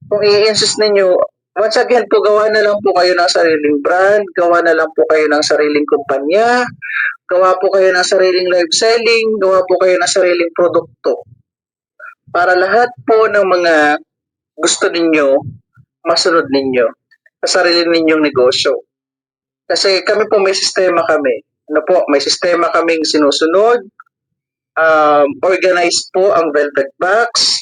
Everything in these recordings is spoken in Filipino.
Kung i-insist ninyo, once again po, gawa na lang po kayo ng sariling brand, gawa na lang po kayo ng sariling kumpanya, gawa po kayo ng sariling live selling, gawa po kayo ng sariling produkto. Para lahat po ng mga gusto ninyo, masunod ninyo sa sarili ninyong negosyo. Kasi kami po may sistema kami. Ano po, may sistema kaming sinusunod. Organized po ang Velvet Box.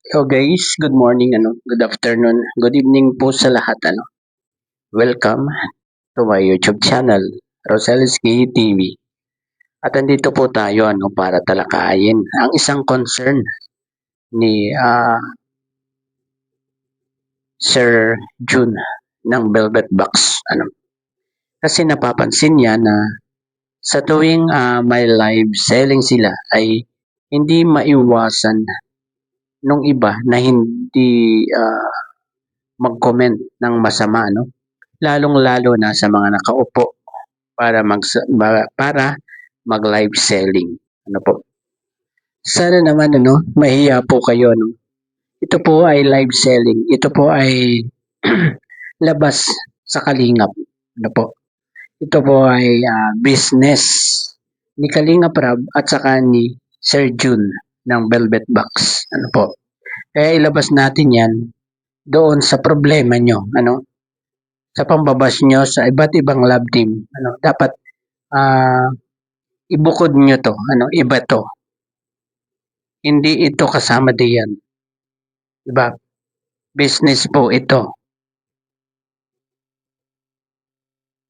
Hello guys, good morning, good afternoon, good evening po sa lahat, Welcome to my YouTube channel, Roselski TV. At andito po tayo, para talakayin ang isang concern ni Sir Jun ng Velvet Box, Kasi napapansin niya na sa tuwing may live selling sila ay hindi maiwasan nung iba na hindi mag-comment ng masama, lalong-lalo na sa mga nakaupo para mag-live selling. Po? Sana naman mahiya po kayo, Ito po ay live selling. Ito po ay labas sa kalingap, po? Ito po ay business ni Kalingap Rab at saka ni Sir Jun ng Velvet Box, po? Kaya ilabas natin 'yan doon sa problema nyo, sa pambabas nyo sa iba't ibang lab team, dapat ibukod nyo to, iba to. Hindi ito kasama diyan. Diba? Business po ito.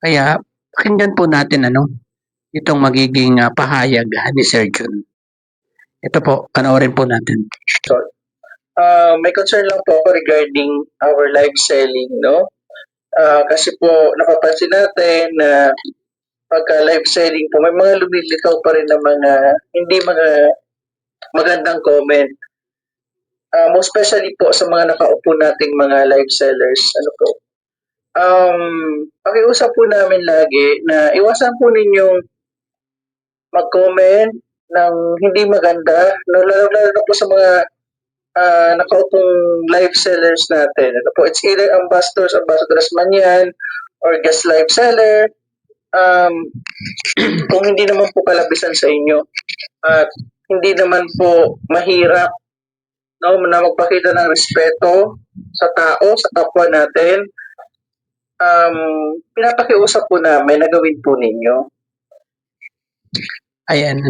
Kaya pakinggan po natin itong magiging pahayag ni Sir Jun. Ito po, panoorin po natin. May concern lang po ako regarding our live selling, no? Kasi po napapansin natin na pagka live selling po, may mga lumilitaw pa rin na mga hindi mga magandang comment. Most especially po sa mga nakaupo nating mga live sellers, pakiusap po namin lagi na iwasan po ninyong mag-comment ng hindi maganda, lalo na po sa mga nakaupong live sellers natin. It's either ambassadors man yan, or guest live seller, kung hindi naman po kalabisan sa inyo at hindi naman po mahirap na magpakita ng respeto sa tao, sa kapwa natin, pinapakiusap po namin na gawin po ninyo. Ayan,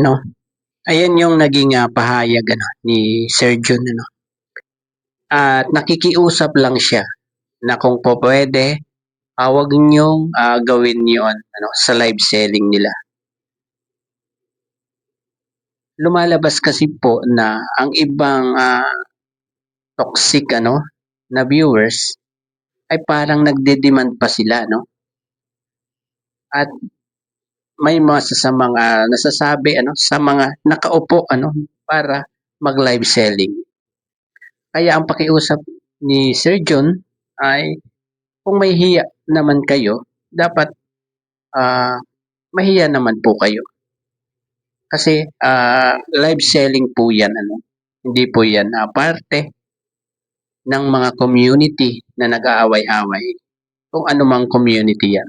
ayan yung naging pahayag ni Sir Jun, At nakikiusap lang siya na kung po pwede, huwag niyong gawin yun sa live selling nila. Lumalabas kasi po na ang ibang toxic na viewers ay parang nagde-demand pa sila, At may masasamang nasasabi sa mga nakaupo para mag-live selling. Kaya ang pakiusap ni Sir John ay kung may hiya naman kayo, dapat mahiya naman po kayo. Kasi live selling po yan, hindi po yan parte ng mga community na nag-aaway-away. Kung anumang community yan.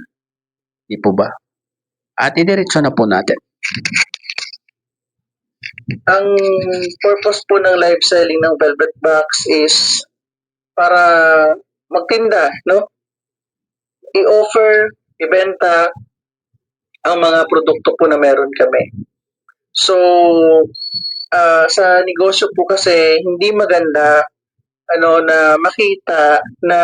Di po ba? At idiretso na po natin. Ang purpose po ng live selling ng Velvet Box is para magtinda, no? I-offer, ibenta ang mga produkto po na meron kami. So, sa negosyo po kasi hindi maganda na makita na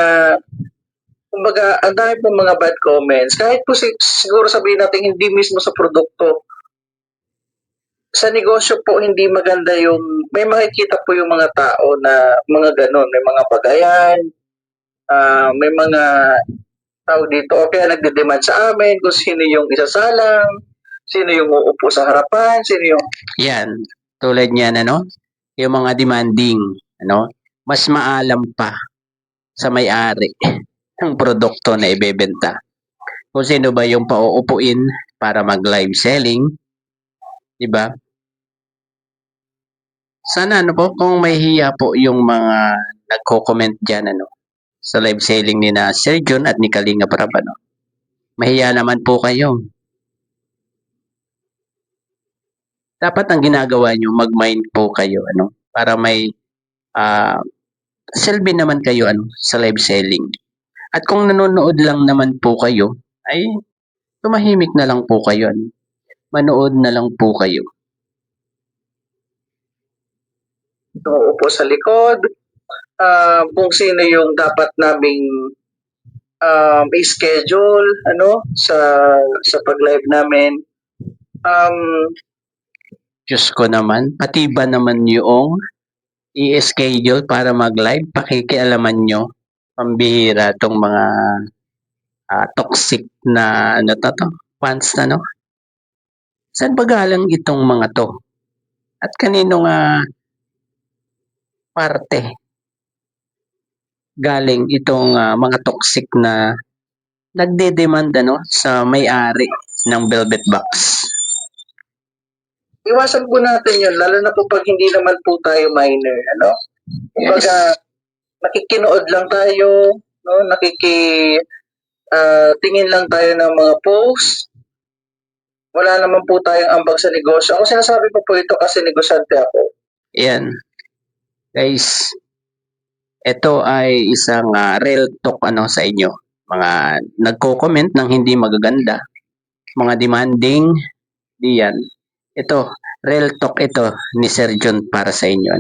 kumbaga ang dami pong mga bad comments. Kahit po siguro sabihin natin hindi mismo sa produkto, sa negosyo po hindi maganda yung may makikita po yung mga tao na mga ganon, may mga bagayan, may mga tawag dito, o kaya nagde-demand sa amin kung sino yung isasalang, sino yung uupo sa harapan, sino yung... Yan, tulad niyan, yung mga demanding, mas maalam pa sa may-ari ng produkto na ibebenta. Kung sino ba yung pauupuin para mag-live selling, di ba? Sana po, kung may hiya po yung mga nagko-comment dyan, sa live selling ni na Sir John at ni Kalinga Prab, mahiya naman po kayo. Dapat ang ginagawa nyo, mag-mind po kayo, para may silbi naman kayo, sa live selling. At kung nanonood lang naman po kayo, ay tumahimik na lang po kayo, manood na lang po kayo. Uupo sa likod, kung sino yung dapat naming i-schedule sa pag-live namin. Diyos ko naman, pati ba naman yung i-schedule para mag-live, pakikialaman nyo, pambihira tong mga toxic na fans Saan ba galang itong mga to? At kanino nga parte galing itong mga toxic na nagde-demand sa may-ari ng Velvet Box? Iwasan po natin yun, lalo na po pag hindi naman po tayo minor, Kumbaga, nakikinood lang tayo, tingin lang tayo ng mga posts. Wala naman po tayong ambag sa negosyo. Ako sinasabi ko po ito kasi negosyante ako. Yan. Guys, ito ay isang real talk sa inyo. Mga nagko-comment ng hindi magaganda, mga demanding, diyan. Ito, real talk ito ni Sir John para sa inyo.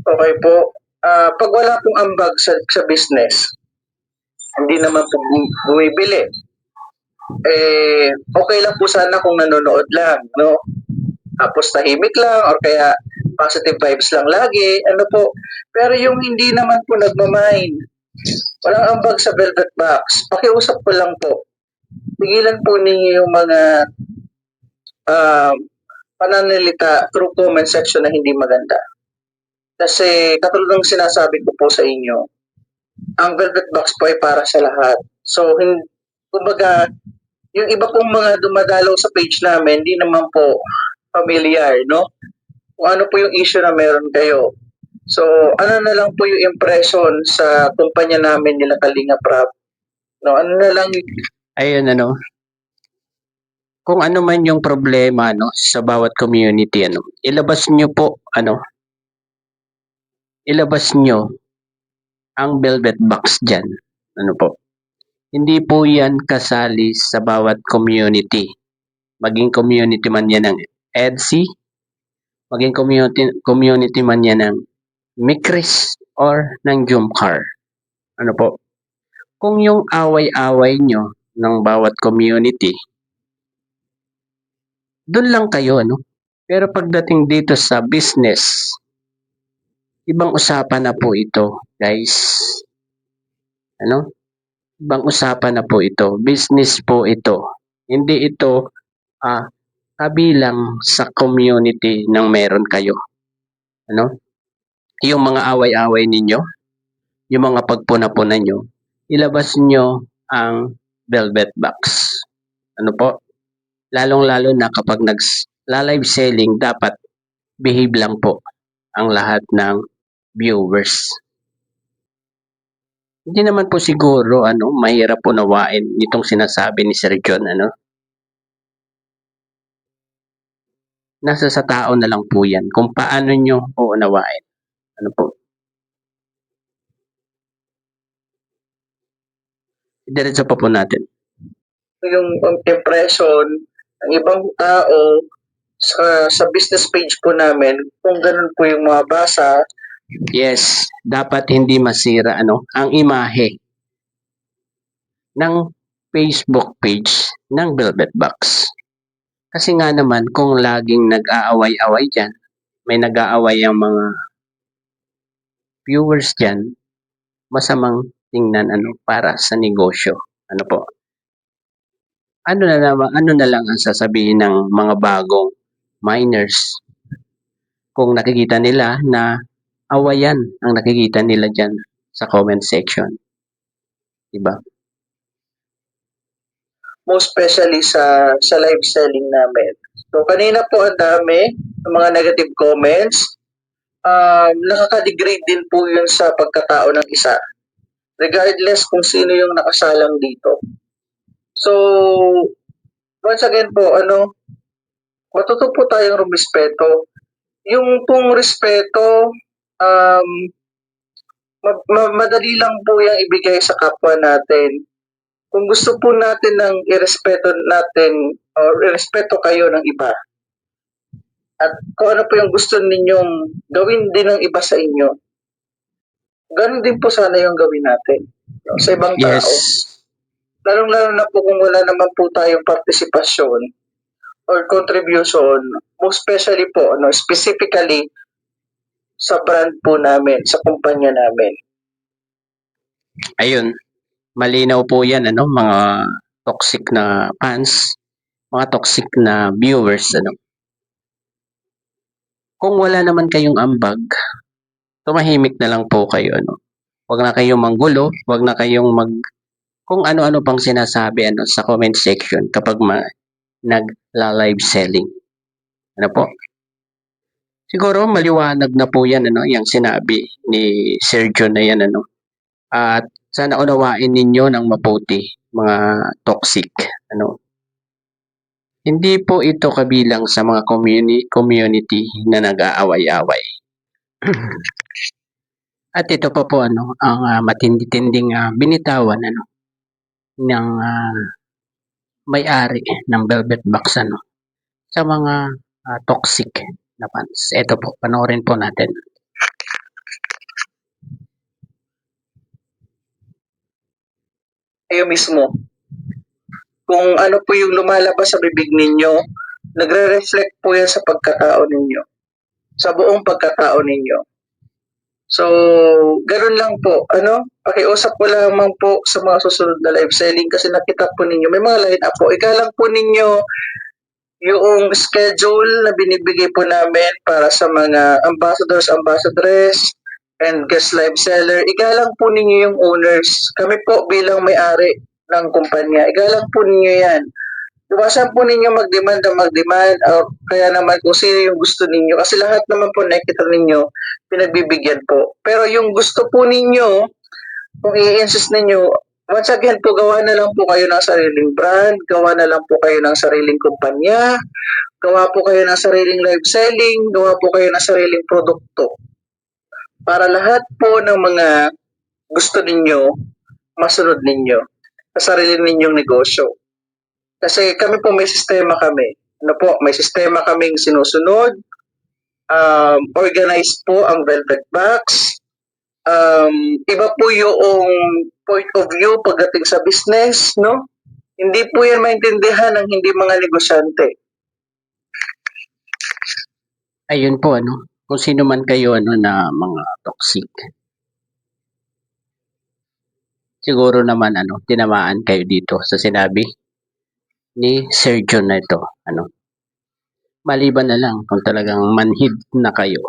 Okay po. Pag wala pong ambag sa business, hindi naman po bumibili. Okay lang po sana kung nanonood lang, Tapos tahimik lang or kaya positive vibes lang lagi, Pero yung hindi naman po nagmamind, walang ambag sa Velvet Box, pakiusap ko lang po. Pigilan po ninyo yung mga pananalita through comment section na hindi maganda. Kasi katulad ng sinasabi ko po sa inyo, ang Velvet Box po ay para sa lahat. So, kumbaga, yung iba pong mga dumadalaw sa page namin, hindi naman po familiar, Kung ano po yung issue na meron kayo. So, ano na lang po yung impression sa kumpanya namin nila Kalinga Prab? Ano na lang ayun kung ano man yung problema sa bawat community ilabas nyo po ilabas nyo ang Velvet Box dyan po. Hindi po yan kasali sa bawat community. Maging community man yan ng EDSI, maging community man yan ng Mikris or ng Jumcar. Po? Kung yung away-away nyo ng bawat community, doon lang kayo, Pero pagdating dito sa business, ibang usapan na po ito, guys. Ibang usapan na po ito. Business po ito. Hindi ito kabilang sa community ng meron kayo. Yung mga away-away ninyo, yung mga pagpuna-puna nyo, ilabas nyo ang Velvet Box. Po? Lalong-lalo na kapag nag-live selling, dapat behave lang po ang lahat ng viewers. Hindi naman po siguro mahirap unawain itong sinasabi ni Sir John Nasa sa tao na lang po 'yan kung paano nyo uunawain. Po? Diretso pa po natin. yung impression ng ibang tao sa business page po namin, kung ganun po yung mabasa. Yes, dapat hindi masira ang imahe ng Facebook page ng Velvet Box. Kasi nga naman kung laging nag-aaway-away diyan, may nag-aaway ang mga viewers diyan, masamang tingnan para sa negosyo. Ano po? Ano na lang ang sasabihin ng mga bagong miners kung nakikita nila na awayan ang nakikita nila diyan sa comment section. Diba? Most especially sa live selling namin. So kanina po ang dami ng mga negative comments. Nakaka-degrade din po yun sa pagkatao ng isa. Regardless kung sino yung nakasalang dito. So, once again po, matuto po tayong rumispeto. Yung pong respeto, madali lang po yung ibigay sa kapwa natin. Kung gusto po natin ng irespeto natin or irespeto kayo ng iba, at kung ano po yung gusto ninyong gawin din ng iba sa inyo, ganun din po sana yung gawin natin sa ibang tao. Yes. Lalong-lalo na po kung wala naman po tayong partisipasyon or contribution, most especially po, specifically sa brand po namin, sa kumpanya namin. Ayun, malinaw po yan, mga toxic na fans, mga toxic na viewers, Kung wala naman kayong ambag, tumahimik na lang po kayo, Huwag na kayong manggulo, huwag na kayong kung ano-ano pang sinasabi, sa comment section kapag nagla-live selling. Ano po? Siguro maliwanag na po yan, yung sinabi ni Sergio na yan, At sana unawain ninyo ng mabuti, mga toxic, Hindi po ito kabilang sa mga community na nag-aaway-away. At ito pa po, ang matindi-tinding binitawan, ng may-ari ng Velvet Box, sa mga toxic na fans. Ito po, panoorin po natin. Kayo mismo, kung ano po yung lumalabas sa bibig ninyo, nagre-reflect po yan sa pagkatao ninyo, sa buong pagkatao ninyo. So, ganun lang po. Pakiusap ko lamang po sa mga susunod na live selling kasi nakita po ninyo, may mga line up po. Igalang po ninyo yung schedule na binibigay po namin para sa mga ambassadors, ambassadress, and guest live seller. Igalang po ninyo yung owners. Kami po bilang may-ari ng kumpanya. Igalang po ninyo yan. Iwasan po ninyo mag-demand na mag-demand o kaya naman kung sino yung gusto ninyo. Kasi lahat naman po nakikita ninyo, pinagbibigyan po. Pero yung gusto po ninyo, kung i-insist ninyo, once again po, gawa na lang po kayo ng sariling brand, gawa na lang po kayo ng sariling kumpanya, gawa po kayo ng sariling live selling, gawa po kayo ng sariling produkto. Para lahat po ng mga gusto ninyo, masunod ninyo sa sarili ninyong negosyo. Kasi kami po may sistema kami. May sistema kaming sinusunod. Organized po ang Velvet Box. Iba po yung point of view pagdating sa business, Hindi po yan maintindihan ng hindi mga negosyante. Ayun po, kung sino man kayo, na mga toxic. Siguro naman, tinamaan kayo dito sa sinabi ni Sergio na ito, Maliban na lang kung talagang manhid na kayo.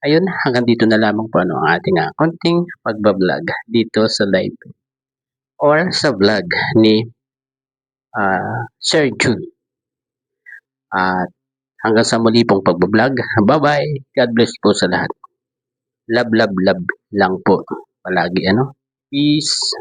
Ayun, hanggang dito na lamang po, ang ating konting pagbablog dito sa live or sa vlog ni Sir Jun. At hanggang sa muli pong pagbablog. Bye-bye. God bless po sa lahat. Love, love, love lang po. Palagi, Peace.